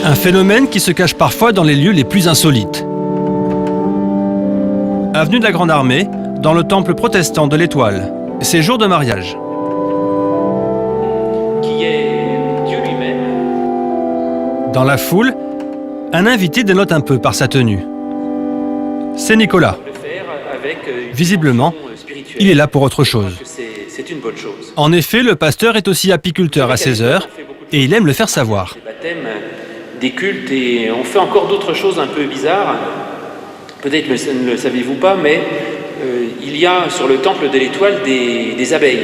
Un phénomène qui se cache parfois dans les lieux les plus insolites. Avenue de la Grande Armée, dans le temple protestant de l'Étoile. C'est jour de mariage. Qui est Dieu lui-même. Dans la foule, un invité dénote un peu par sa tenue. C'est Nicolas. Visiblement, il est là pour autre chose. C'est une bonne chose. En effet, le pasteur est aussi apiculteur à 16 heures et il aime le faire savoir. Des baptêmes, des cultes, et on fait encore d'autres choses un peu bizarres. Peut-être ne le savez-vous pas, mais il y a sur le temple de l'Étoile des abeilles.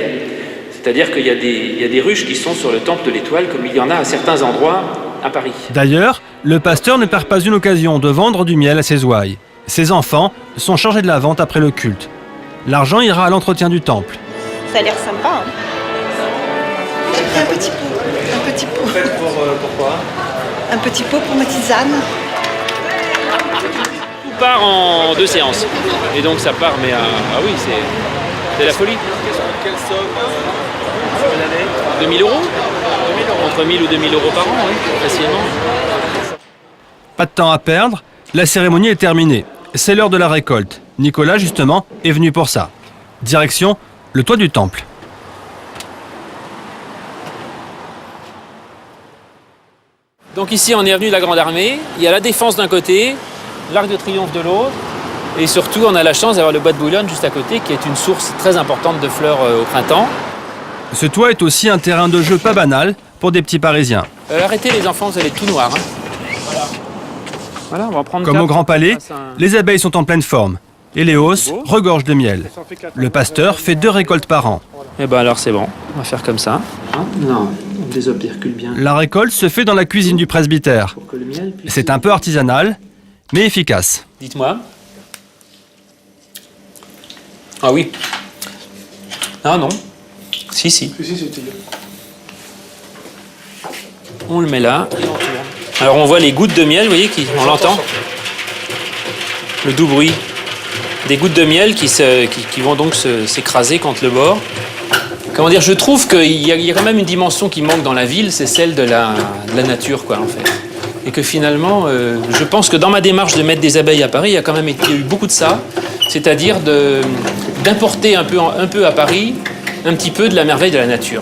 C'est-à-dire qu'il y a des ruches qui sont sur le temple de l'Étoile, comme il y en a à certains endroits à Paris. D'ailleurs, le pasteur ne perd pas une occasion de vendre du miel à ses ouailles. Ses enfants sont chargés de la vente après le culte. L'argent ira à l'entretien du temple. Ça a l'air sympa. Hein. Un petit pot. Un petit pot. Pourquoi ? Un petit pot pour ma tisane. Tout part en 2 séances. Et donc ça part, mais oui, c'est la folie. Quelle somme sur une année ? 2000 euros. Entre 1000 ou 2000 euros par an, oui, facilement. Pas de temps à perdre, la cérémonie est terminée. C'est l'heure de la récolte. Nicolas, justement, est venu pour ça. Direction, le toit du temple. Donc ici, on est avenue de la Grande Armée. Il y a la Défense d'un côté, l'Arc de Triomphe de l'autre. Et surtout, on a la chance d'avoir le bois de Boulogne juste à côté, qui est une source très importante de fleurs au printemps. Ce toit est aussi un terrain de jeu pas banal pour des petits Parisiens. Arrêtez les enfants, vous allez être tout noir. Hein. Voilà, on va en prendre Comme 4. au Grand Palais, les abeilles sont en pleine forme. Et les hausses regorgent de miel. Le pasteur fait 2 récoltes par an. Eh ben alors c'est bon, on va faire comme ça. Non, on désobpercule bien. La récolte se fait dans la cuisine du presbytère. C'est un peu artisanal, mais efficace. Dites-moi. Ah oui. Ah non. Si. Si, c'était bien. On le met là. Alors on voit les gouttes de miel, vous voyez, on l'entend. Le doux bruit des gouttes de miel qui vont donc s'écraser contre le bord. Comment dire, je trouve qu'il y a quand même une dimension qui manque dans la ville, c'est celle de la nature, quoi, en fait. Et que finalement, je pense que dans ma démarche de mettre des abeilles à Paris, il y a quand même eu beaucoup de ça, c'est-à-dire d'importer un peu à Paris un petit peu de la merveille de la nature.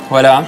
Voilà.